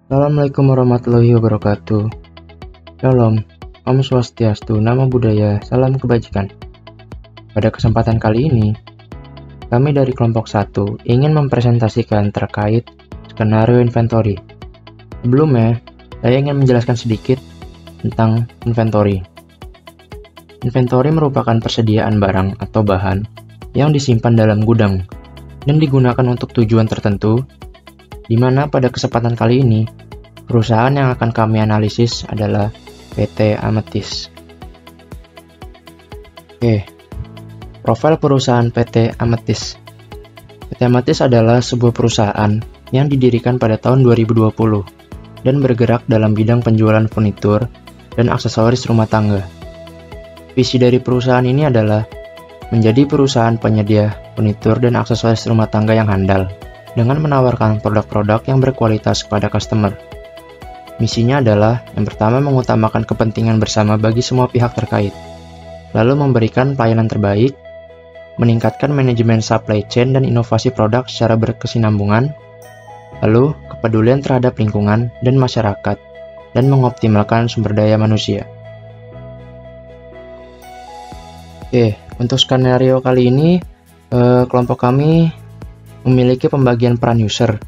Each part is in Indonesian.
Assalamualaikum warahmatullahi wabarakatuh. Shalom, Om Swastiastu, Namo Buddhaya, Salam Kebajikan. Pada kesempatan kali ini, kami dari kelompok 1 ingin mempresentasikan terkait skenario inventory. Sebelumnya, saya ingin menjelaskan sedikit tentang inventory. Inventory merupakan persediaan barang atau bahan yang disimpan dalam gudang dan digunakan untuk tujuan tertentu, di mana pada kesempatan kali ini, perusahaan yang akan kami analisis adalah PT Amethyst. Oke, profil perusahaan PT Amethyst. PT Amethyst adalah sebuah perusahaan yang didirikan pada tahun 2020 dan bergerak dalam bidang penjualan furnitur dan aksesoris rumah tangga. Visi dari perusahaan ini adalah menjadi perusahaan penyedia furnitur dan aksesoris rumah tangga yang handal dengan menawarkan produk-produk yang berkualitas kepada customer. Misinya adalah yang pertama mengutamakan kepentingan bersama bagi semua pihak terkait, lalu memberikan pelayanan terbaik, meningkatkan manajemen supply chain dan inovasi produk secara berkesinambungan, lalu kepedulian terhadap lingkungan dan masyarakat, dan mengoptimalkan sumber daya manusia. Oke, untuk skenario kali ini, kelompok kami memiliki pembagian peran user.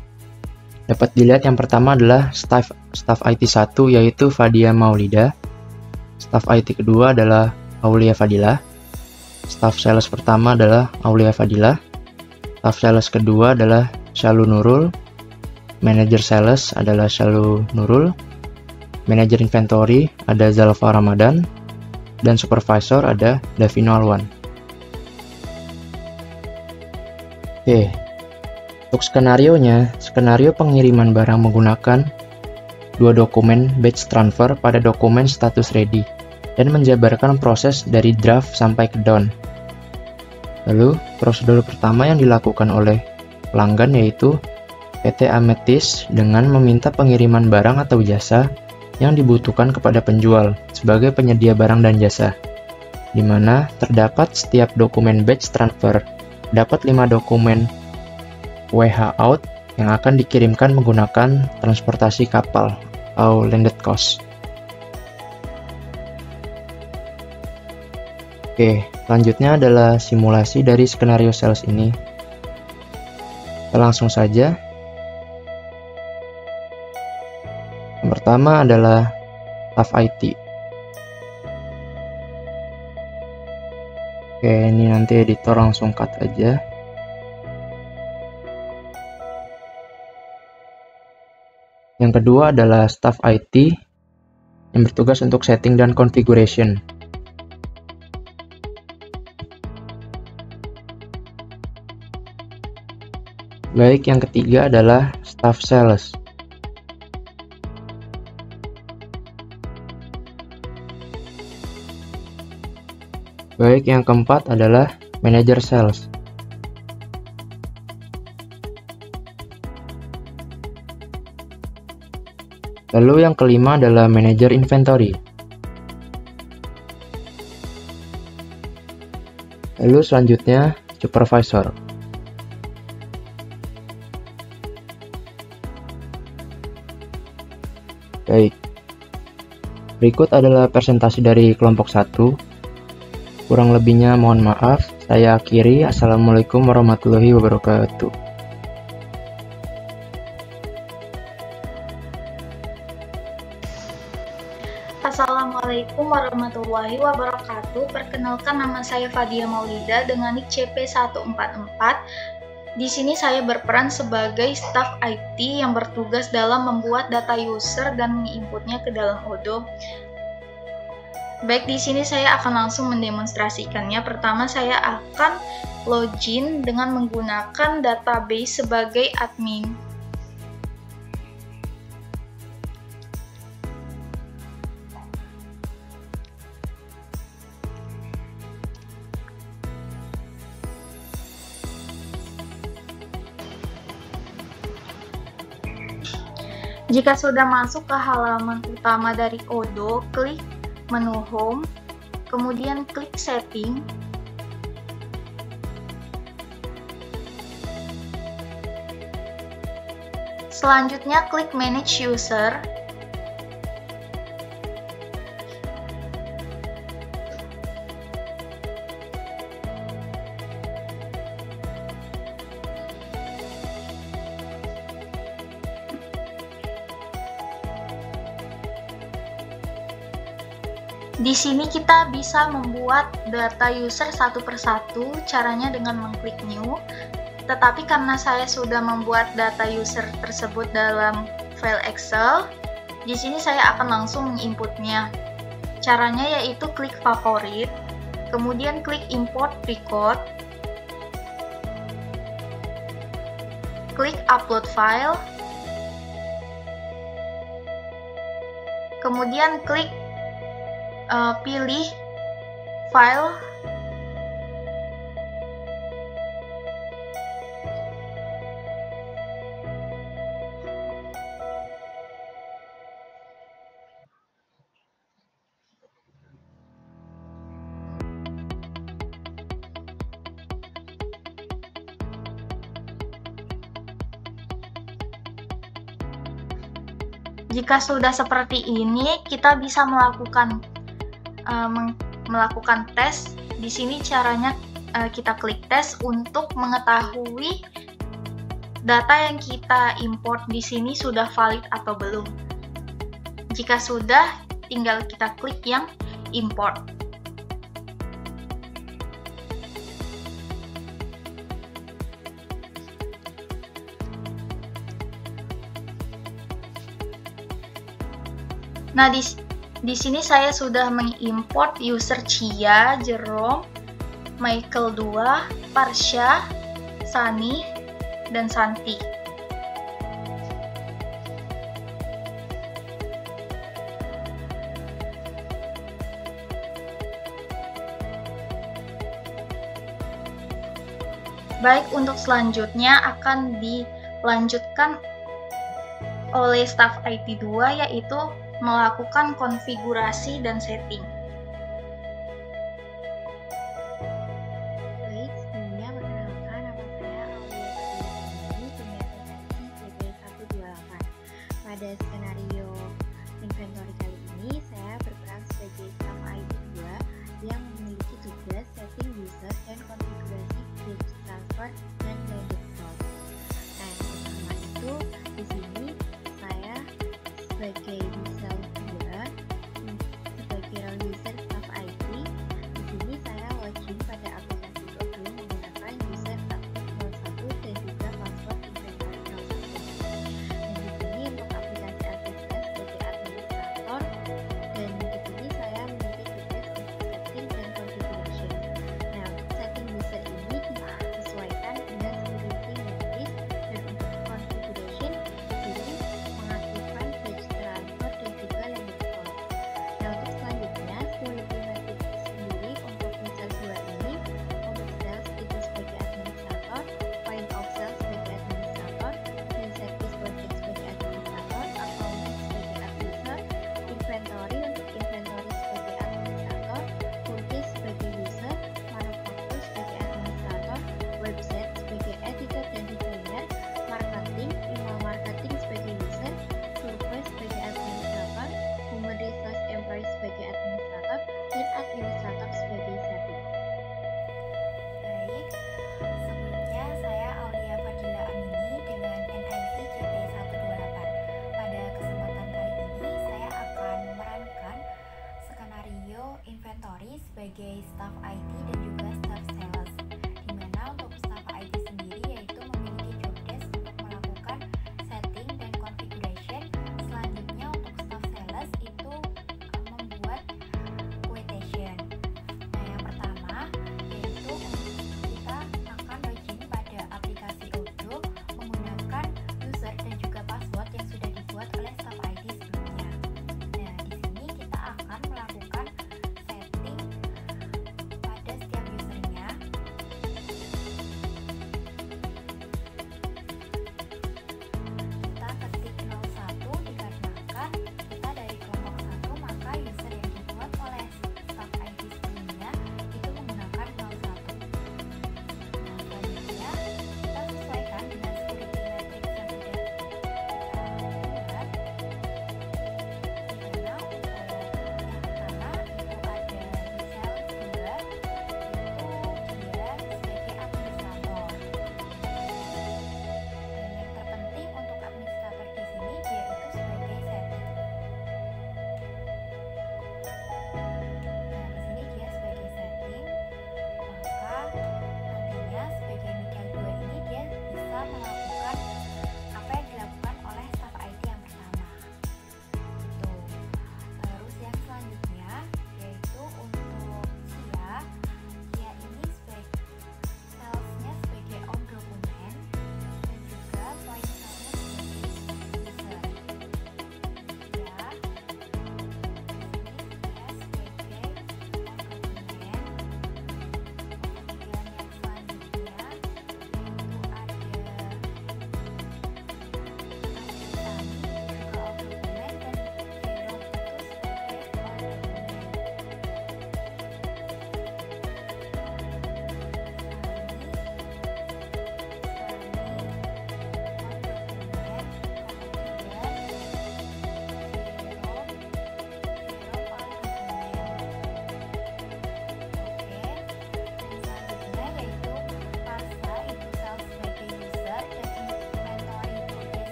Dapat dilihat yang pertama adalah staff IT 1 yaitu Fadia Maulida. Staff IT kedua adalah Aulia Fadilah. Staff sales pertama adalah Aulia Fadilah. Staff sales kedua adalah Syalu Nurul. Manager sales adalah Syalu Nurul. Manager inventory ada Zalfa Ramadan. Dan supervisor ada Davino Alwan. Oke. Untuk skenario pengiriman barang menggunakan dua dokumen batch transfer pada dokumen status ready dan menjabarkan proses dari draft sampai ke down. Lalu, prosedur pertama yang dilakukan oleh pelanggan yaitu PT Amethyst dengan meminta pengiriman barang atau jasa yang dibutuhkan kepada penjual sebagai penyedia barang dan jasa, di mana terdapat setiap dokumen batch transfer dapat 5 dokumen WH out yang akan dikirimkan menggunakan transportasi kapal atau landed cost. Oke, selanjutnya adalah simulasi dari skenario sales ini. Kita langsung saja. Yang pertama adalah staff IT. Oke, ini nanti editor langsung cut aja. Yang kedua adalah staff IT yang bertugas untuk setting dan configuration. Baik, yang ketiga adalah staff sales. Baik, yang keempat adalah manager sales. Lalu yang kelima adalah manajer inventory. Lalu selanjutnya supervisor. Baik. Berikut adalah presentasi dari kelompok 1. Kurang lebihnya mohon maaf. Saya akhiri. Assalamualaikum warahmatullahi wabarakatuh. Assalamualaikum warahmatullahi wabarakatuh. Perkenalkan, nama saya Fadia Maulida dengan NIK CP144. Di sini saya berperan sebagai staf IT yang bertugas dalam membuat data user dan menginputnya ke dalam Odoo. Baik, di sini saya akan langsung mendemonstrasikannya. Pertama, saya akan login dengan menggunakan database sebagai admin. Jika sudah masuk ke halaman utama dari Odoo, klik menu Home, kemudian klik Setting. Selanjutnya klik Manage User. Di sini kita bisa membuat data user satu persatu, caranya dengan mengklik New. Tetapi karena saya sudah membuat data user tersebut dalam file Excel, di sini saya akan langsung menginputnya. Caranya yaitu klik Favorit, kemudian klik Import Record, klik Upload File, kemudian klik pilih file, jika sudah seperti ini kita bisa melakukan tes. Di sini caranya kita klik tes untuk mengetahui data yang kita import di sini sudah valid atau belum. Jika sudah, tinggal kita klik yang import. Nah, di sini saya sudah mengimport user Cia, Jerome, Michael 2, Parsha, Sani, dan Santi. Baik, untuk selanjutnya akan dilanjutkan oleh staf IT 2, yaitu melakukan konfigurasi dan setting. Baik, sebelumnya perkenalkan nama saya Aulia Fadila CP 128. Pada skenario inventory kali ini, saya berperan sebagai staf IT 2 yang memiliki tugas setting user dan konfigurasi page transfer dan landed source. Nah, yang pertama itu di sini saya sebagai user staf IT. Di sini saya login pada aplikasi Odoo menggunakan user aktif 01 dan juga password inventory 01. Dan di sini untuk aplikasi aktifnya sebagai administrator, dan di sini saya memiliki tugas untuk setting dan configuration. Nah, untuk setting user ini disesuaikan dengan security notice, dan untuk configuration di sini mengaktifkan page transfer dan juga landed source. Nah, untuk selanjutnya security metrics sendiri untuk user 2 ini, untuk sales itu sebagai administrator, point of sales sebagai administrator, dan service project sebagai administrator, accounting sebagai advisor, inventory untuk inventory sebagai administrator, purchase sebagai user, manufacture sebagai administrator, website sebagai editor dan designer, marketing, email marketing sebagai user, survey sebagai administrator, human resource employee sebagai administrator, dan administrator sebagai setting. Baik, sebelumnya saya Aulia Fadila Amini dengan NIC CP128. Pada kesempatan kali ini saya akan memerankan skenario inventory sebagai staff IT dan juga staff sales. Di mana untuk staff IT sendiri yaitu memiliki job desk untuk melakukan setting dan configuration. Selanjutnya untuk staff sales itu membuat quotation. Nah, yang pertama yaitu kita akan login pada aplikasi Odoo menggunakan user dan juga password yang sudah dibuat oleh staff IT sebelumnya. Nah, di sini kita akan melakukan setting pada setiap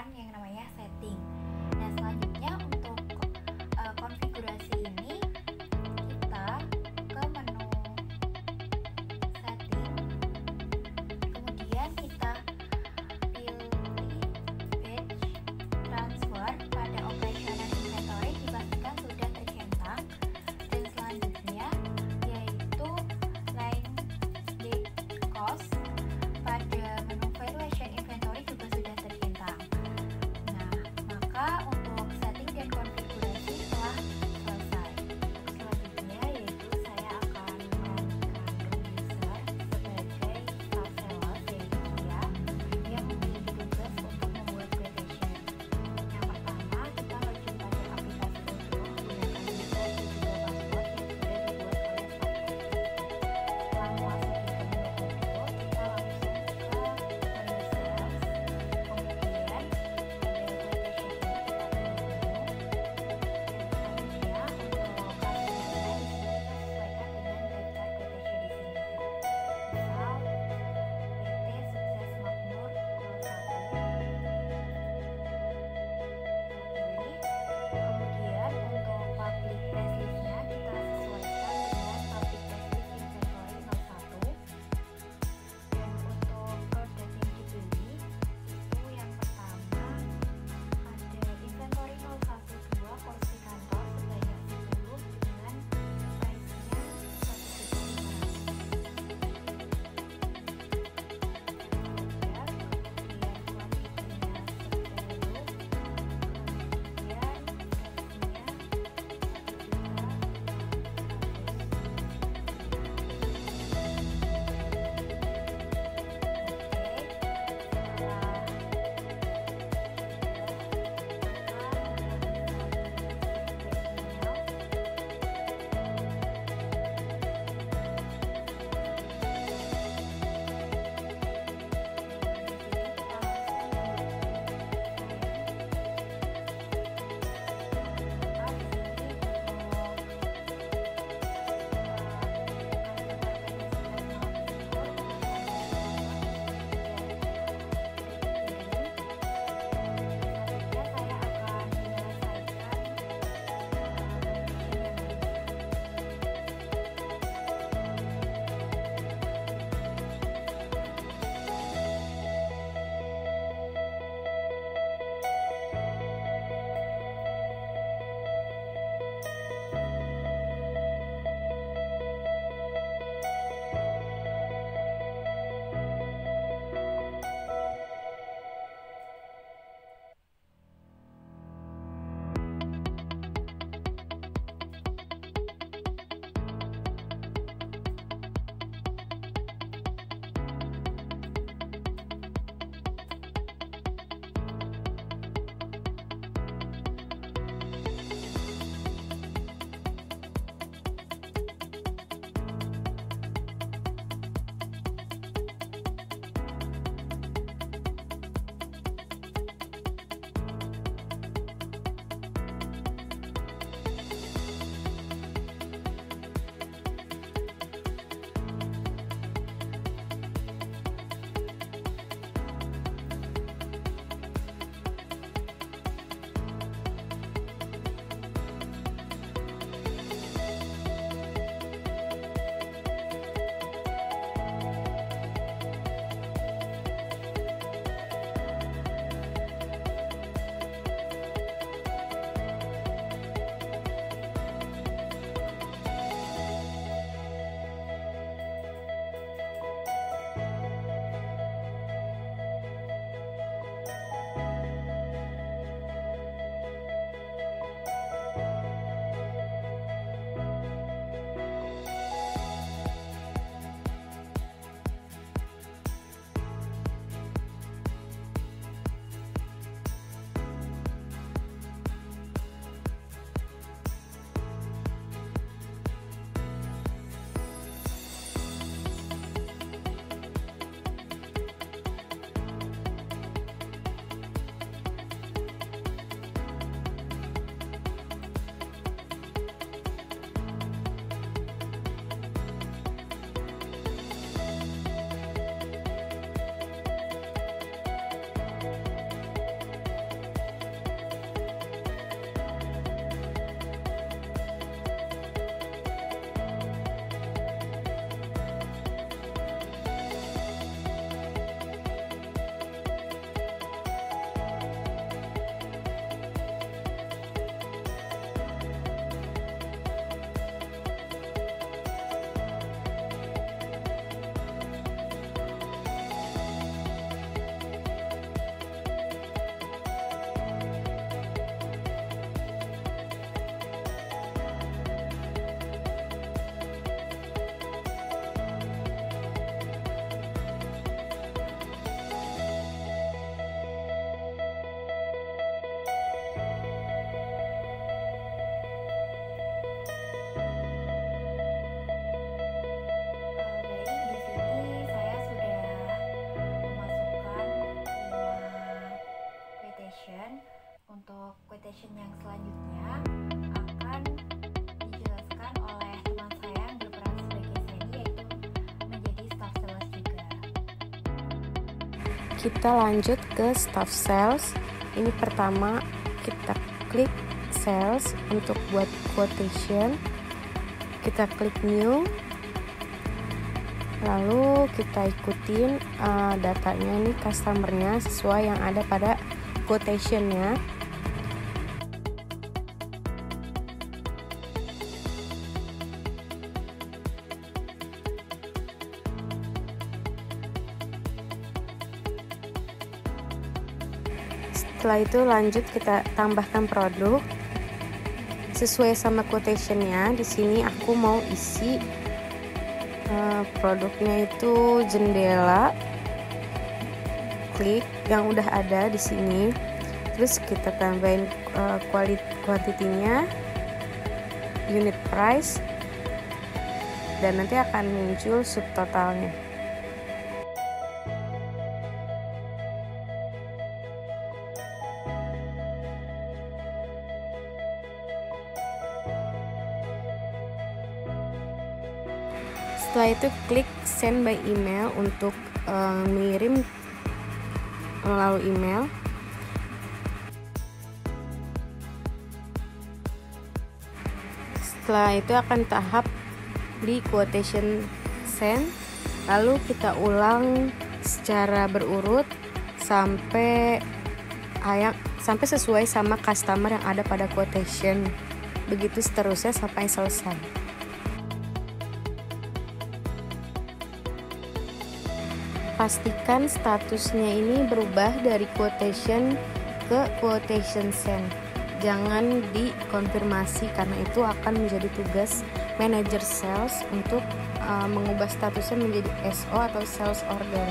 tekan yang namanya setting. Nah, selanjutnya untuk konfigurasi ini kita ke menu setting, kemudian kita pilih batch transfer pada operational inventory, dipastikan sudah tercentang, dan selanjutnya yaitu line date cost pada menu valuation inventory juga sudah tercentang. kita lanjut ke staff sales. Ini pertama kita klik sales untuk buat quotation. Kita klik new. Lalu kita ikutin datanya ini customernya sesuai yang ada pada quotationnya. Setelah itu lanjut kita tambahkan produk sesuai sama quotationnya. Di sini aku mau isi produknya itu jendela. Klik yang udah ada di sini. Terus kita tambahin kuantitinya, unit price, dan nanti akan muncul subtotalnya. Setelah itu klik send by email untuk mengirim melalui email. Setelah itu akan tahap di quotation send, lalu kita ulang secara berurut sampai sesuai sama customer yang ada pada quotation. Begitu seterusnya sampai selesai. Pastikan statusnya ini berubah dari quotation ke quotation send. Jangan dikonfirmasi karena itu akan menjadi tugas manager sales untuk mengubah statusnya menjadi SO atau sales order.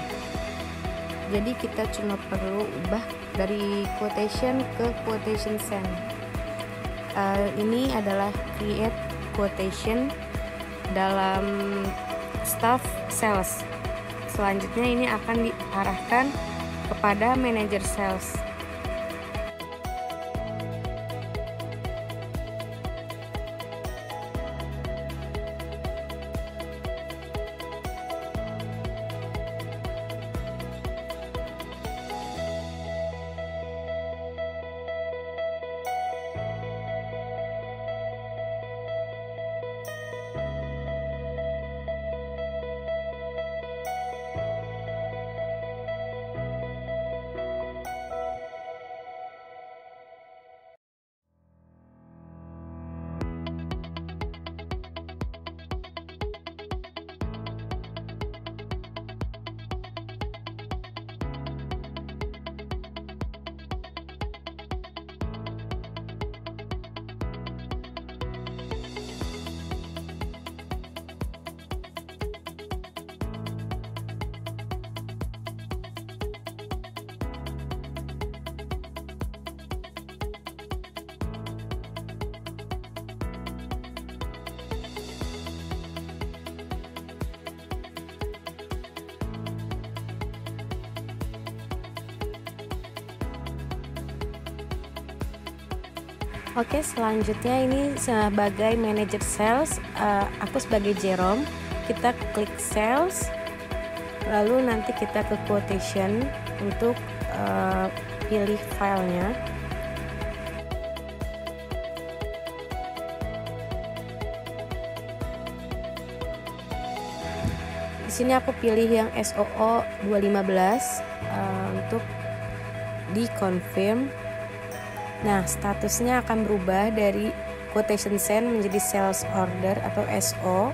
Jadi kita cuma perlu ubah dari quotation ke quotation send. Ini adalah create quotation dalam staff sales. Selanjutnya ini akan diarahkan kepada manager sales. Oke, selanjutnya ini sebagai manager sales, aku sebagai Jerome, kita klik sales, lalu nanti kita ke quotation untuk pilih filenya. Di sini aku pilih yang SOO 215 untuk di confirm. Nah, statusnya akan berubah dari quotation send menjadi sales order atau SO.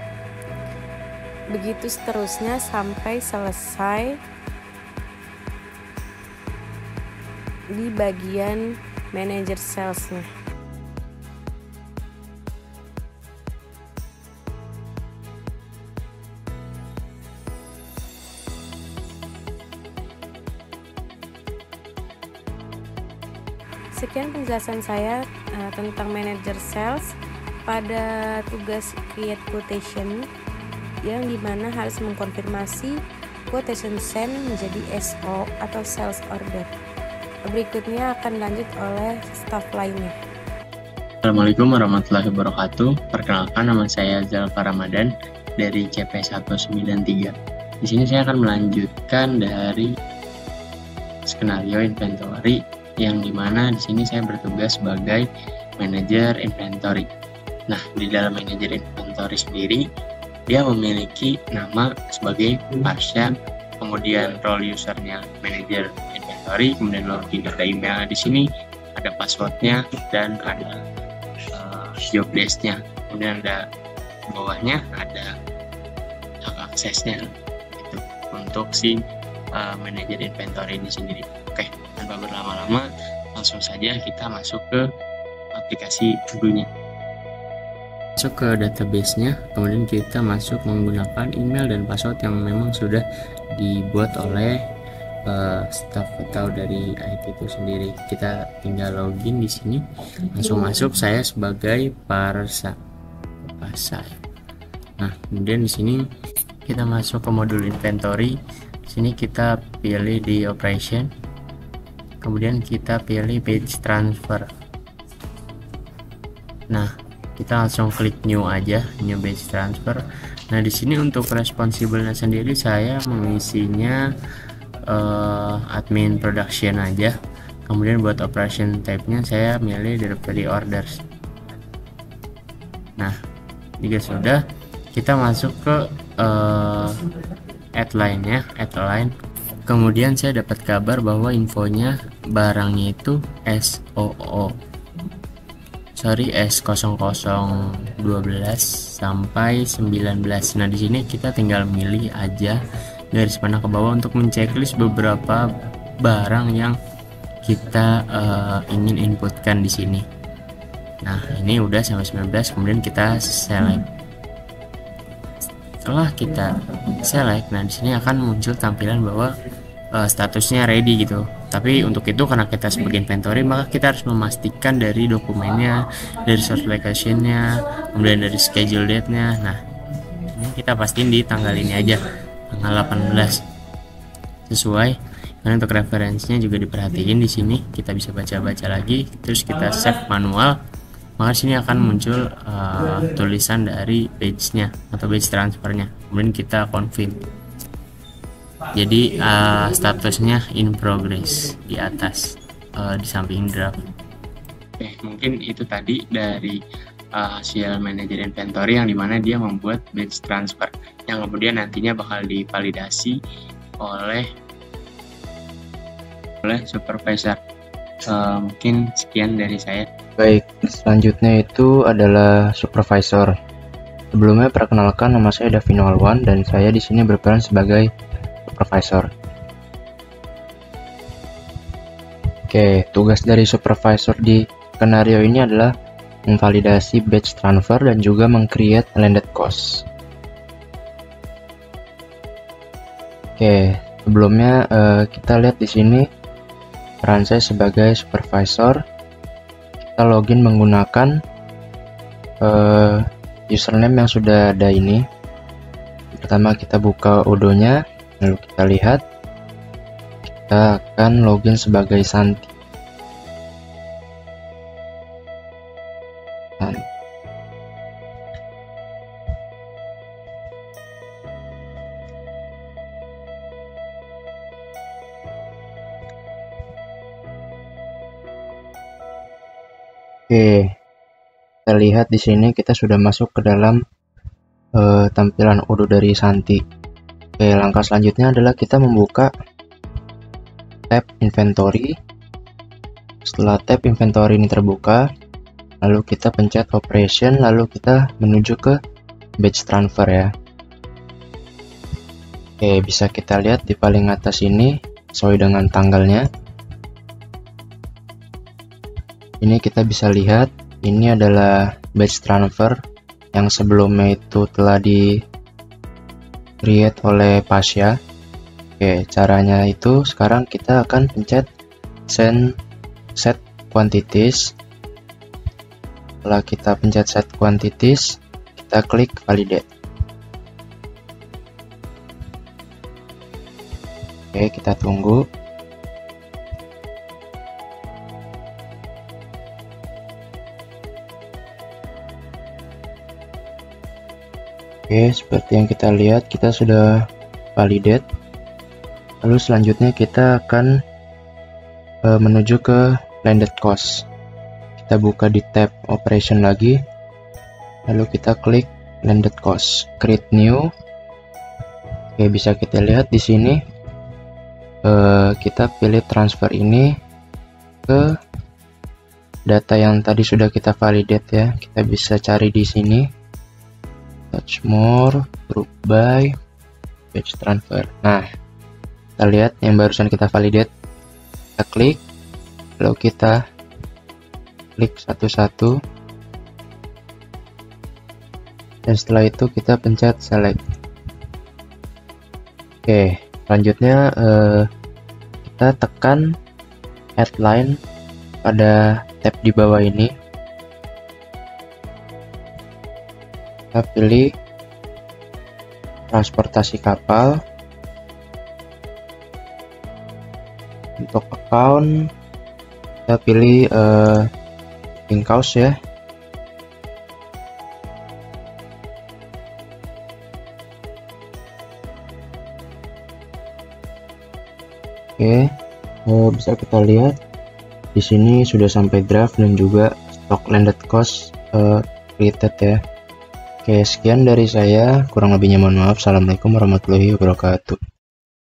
Begitu seterusnya sampai selesai di bagian manager salesnya. Sekian penjelasan saya tentang manager sales pada tugas create quotation, yang dimana harus mengkonfirmasi quotation send menjadi SO atau sales order. Berikutnya akan lanjut oleh staff lainnya. Assalamualaikum warahmatullahi wabarakatuh. Perkenalkan, nama saya Zalfa Ramadan dari CP193. Di sini saya akan melanjutkan dari skenario inventory, yang dimana di sini saya bertugas sebagai manajer inventory. Nah, di dalam manajer inventory sendiri, dia memiliki nama sebagai Pasha, kemudian role usernya manajer inventory, kemudian login, ada email di sini, ada passwordnya, dan ada job desk-nya. Kemudian ada bawahnya ada hak aksesnya gitu, untuk si manajer inventory ini sendiri. Oke, tanpa berlama-lama langsung saja kita masuk ke aplikasi Todonya. Masuk ke database-nya, kemudian kita masuk menggunakan email dan password yang memang sudah dibuat oleh staff atau dari IT itu sendiri. Kita tinggal login di sini, langsung masuk. Saya sebagai Parsa. Nah, kemudian di sini kita masuk ke modul inventory. Di sini kita pilih di operation, kemudian kita pilih batch transfer. Nah, kita langsung klik new aja, new batch transfer. Nah, di sini untuk responsible-nya sendiri saya mengisinya admin production aja. Kemudian buat operation type-nya saya milih delivery orders. Nah, jika sudah, kita masuk ke add line-nya, add line. Kemudian saya dapat kabar bahwa infonya barangnya itu S0012 sampai 19. Nah, di sini kita tinggal milih aja garis panah ke bawah untuk menceklis beberapa barang yang kita ingin inputkan di sini. Nah, ini udah sampai 19, kemudian kita select. Setelah kita select, nah di sini akan muncul tampilan bahwa statusnya ready gitu. Tapi untuk itu, karena kita sebagai inventory, maka kita harus memastikan dari dokumennya, dari source location-nya, kemudian dari schedule date-nya. Nah, ini kita pastiin di tanggal ini aja, tanggal 18, sesuai. Karena untuk referensinya juga diperhatiin di sini, kita bisa baca-baca lagi, terus kita save manual. Maka sini akan muncul tulisan dari page-nya atau page transfernya. Kemudian kita confirm. Jadi statusnya in progress di atas, di samping draft. Oke, mungkin itu tadi dari hasil manajer inventory, yang dimana dia membuat batch transfer yang kemudian nantinya bakal divalidasi oleh supervisor. Mungkin sekian dari saya. Baik, selanjutnya itu adalah supervisor. Sebelumnya perkenalkan, nama saya Davino Alwan dan saya di sini berperan sebagai supervisor. Oke, tugas dari supervisor di skenario ini adalah memvalidasi batch transfer dan juga meng-create landed cost. Oke, sebelumnya kita lihat di sini peran saya sebagai supervisor. Kita login menggunakan username yang sudah ada ini. Pertama kita buka Odonya, lalu kita lihat kita akan login sebagai Santi. Oke, kita lihat di sini kita sudah masuk ke dalam tampilan Odo dari Santi. Oke, langkah selanjutnya adalah kita membuka tab inventory. Setelah tab inventory ini terbuka, lalu kita pencet operation, lalu kita menuju ke batch transfer ya. Oke, bisa kita lihat di paling atas ini sesuai dengan tanggalnya. Ini kita bisa lihat, ini adalah batch transfer yang sebelumnya itu telah di create oleh Pasha. Oke, caranya itu sekarang kita akan pencet set quantities. Setelah kita pencet set quantities, kita klik validate. Oke, kita tunggu. Oke, seperti yang kita lihat, kita sudah validate. Lalu selanjutnya kita akan menuju ke landed cost. Kita buka di tab operation lagi, lalu kita klik landed cost, create new. Oke, bisa kita lihat di sini kita pilih transfer ini ke data yang tadi sudah kita validate ya. Kita bisa cari di sini touch more, group by, page transfer. Nah, kita lihat yang barusan kita validate. Kita klik, lalu kita klik satu-satu, dan setelah itu kita pencet select. Oke, selanjutnya kita tekan add line pada tab di bawah ini. Kita pilih transportasi kapal. Untuk account kita pilih Incouse ya. Oke, bisa kita lihat di sini sudah sampai draft dan juga stock landed cost created ya. Oke, sekian dari saya, kurang lebihnya mohon maaf. Assalamualaikum warahmatullahi wabarakatuh.